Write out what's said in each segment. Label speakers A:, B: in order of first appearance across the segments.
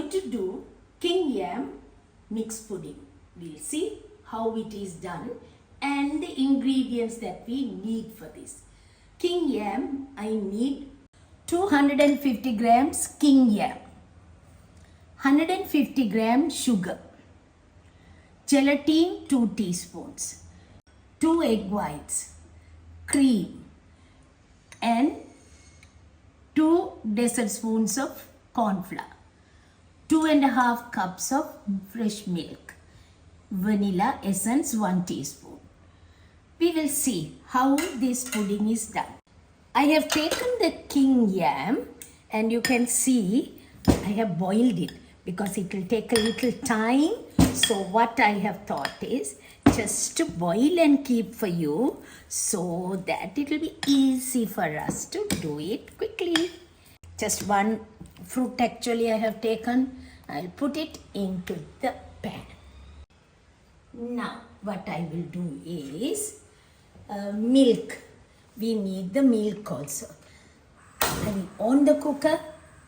A: going to do King Yam mixed pudding. We'll see how it is done and the ingredients that we need for this. King Yam, I need 250 grams King Yam, 150 grams sugar, gelatin 2 teaspoons, 2 egg whites, cream and 2 dessertspoons of corn flour, 2.5 cups of fresh milk, vanilla essence 1 teaspoon. We will see how this pudding is done. I have taken the King Yam and you can see I have boiled it because it will take a little time. So what I have thought is just to boil and keep for you so that it will be easy for us to do it quickly. Just one fruit actually I have taken. I'll put it into the pan. Now what I will do is milk. We need the milk also. I will on the cooker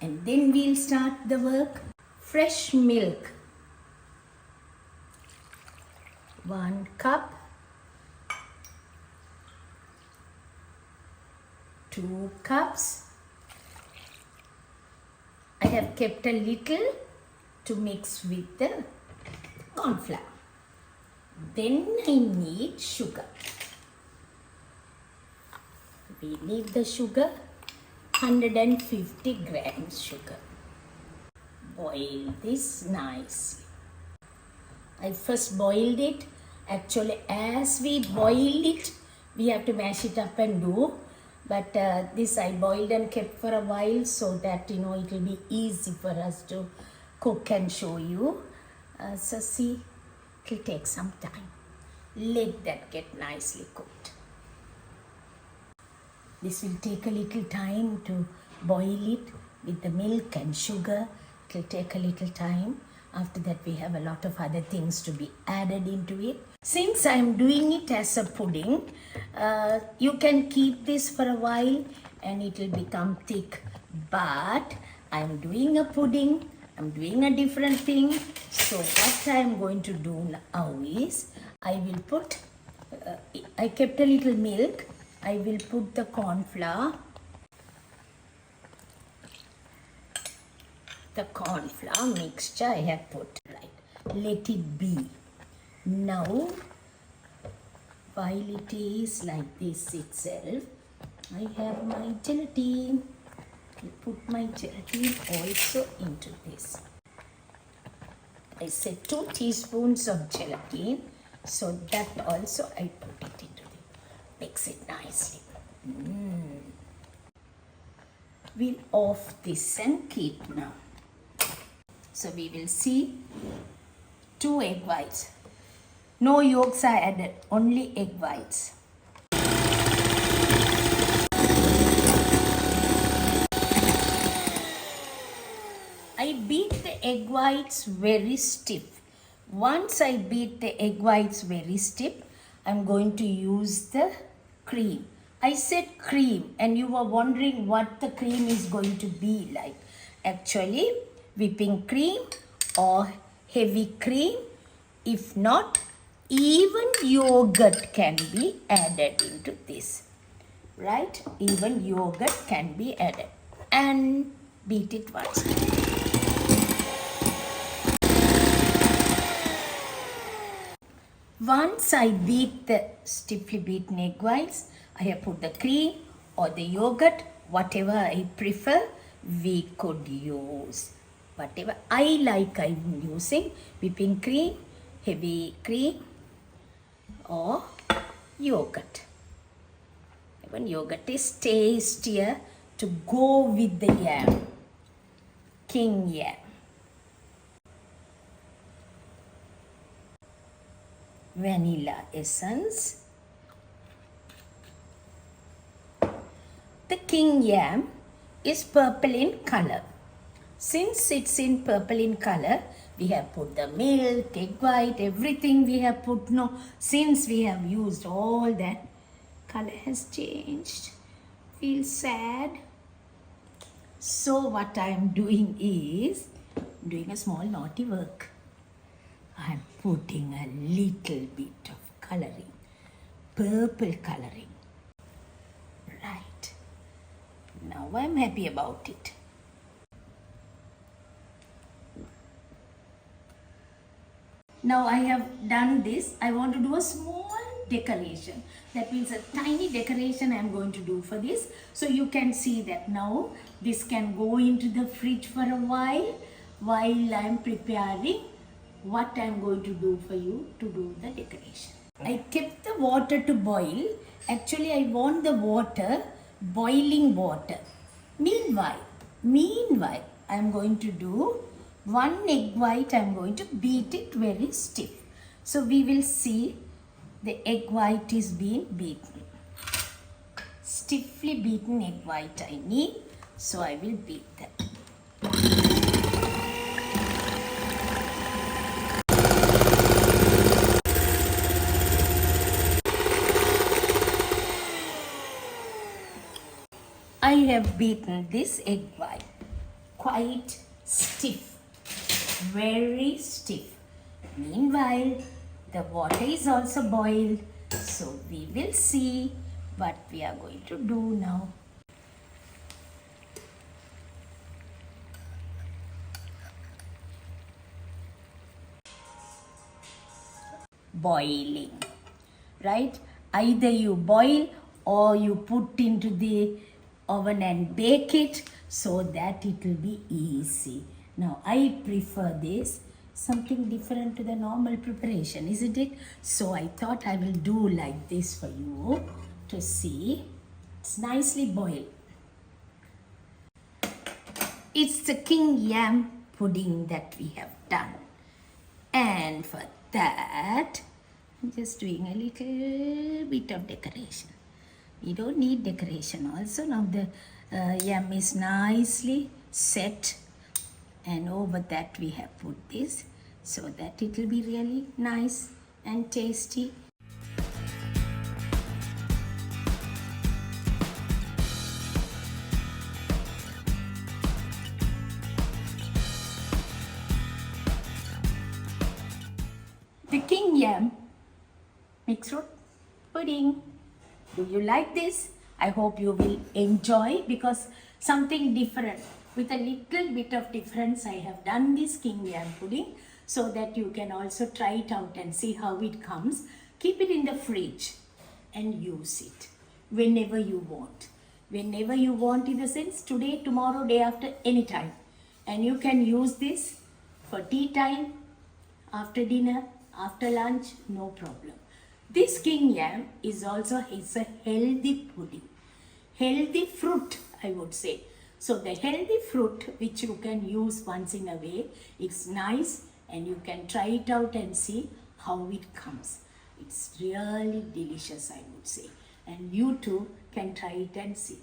A: and then we'll start the work. Fresh milk, 1 cup, 2 cups. I have kept a little to mix with the corn flour. Then I need sugar. We need the sugar, 150 grams sugar. Boil this nicely. I first boiled it. Actually, as we boil it, we have to mash it up and do. But this I boiled and kept for a while so that it will be easy for us to cook and show you. So see, it will take some time. Let that get nicely cooked. This will take a little time to boil it with the milk and sugar. It will take a little time. After that we have a lot of other things to be added into it. Since I am doing it as a pudding, you can keep this for a while and it will become thick. But I am doing a pudding. I am doing a different thing. So what I am going to do now is I will put, I kept a little milk. I will put the corn flour, mixture I have put, right, let it be. Now, while it is like this itself, I have my gelatin. I put my gelatin also into this. I said 2 teaspoons of gelatin, so that also I put it into it. Mix it nicely. We'll off this and keep now. So we will see 2 egg whites. No yolks are added, only egg whites. I beat the egg whites very stiff. Once I beat the egg whites very stiff, I'm going to use the cream. I said cream and you were wondering what the cream is going to be like. Actually, whipping cream or heavy cream. If not, even yogurt can be added into this. Right? Even yogurt can be added. And beat it once. Once I beat the stiffly beaten egg whites, I have put the cream or the yogurt, whatever I prefer, we could use. Whatever I like, I'm using whipping cream, heavy cream or yogurt. Even yogurt is tastier to go with the yam. King Yam. Vanilla essence. The King Yam is purple in color. Since it's in purple in color, we have put the milk, egg white, everything we have put. No, since we have used all that, color has changed. Feel sad. So what I am doing is I'm doing a small naughty work. I'm putting a little bit of coloring, purple coloring. Right. Now I'm happy about it. Now I have done this. I want to do a small decoration. That means a tiny decoration I am going to do for this. So you can see that now this can go into the fridge for a while I am preparing what I am going to do for you to do the decoration. I kept the water to boil. Actually, I want the water, boiling water. Meanwhile, I am going to do 1 egg white. I am going to beat it very stiff. So we will see the egg white is being beaten. Stiffly beaten egg white I need. So I will beat that. I have beaten this egg white quite stiff, very stiff. Meanwhile, the water is also boiled, so we will see what we are going to do now. Boiling, right? Either you boil or you put into the oven and bake it so that it will be easy. Now I prefer this, something different to the normal preparation, isn't it? So I thought I will do like this for you to see. It's nicely boiled. It's the King Yam pudding that we have done. And for that, I'm just doing a little bit of decoration. We don't need decoration also. Now the yam is nicely set, and over that we have put this so that it will be really nice and tasty. The King Yam mixed fruit pudding. Do you like this? I hope you will enjoy, because something different. With a little bit of difference, I have done this King Yam pudding so that you can also try it out and see how it comes. Keep it in the fridge and use it whenever you want. Whenever you want, in the sense today, tomorrow, day after, anytime. And you can use this for tea time, after dinner, after lunch, no problem. This King Yam is also a healthy pudding, healthy fruit, I would say. So the healthy fruit which you can use once in a way, it's nice, and you can try it out and see how it comes. It's really delicious, I would say. And you too can try it and see.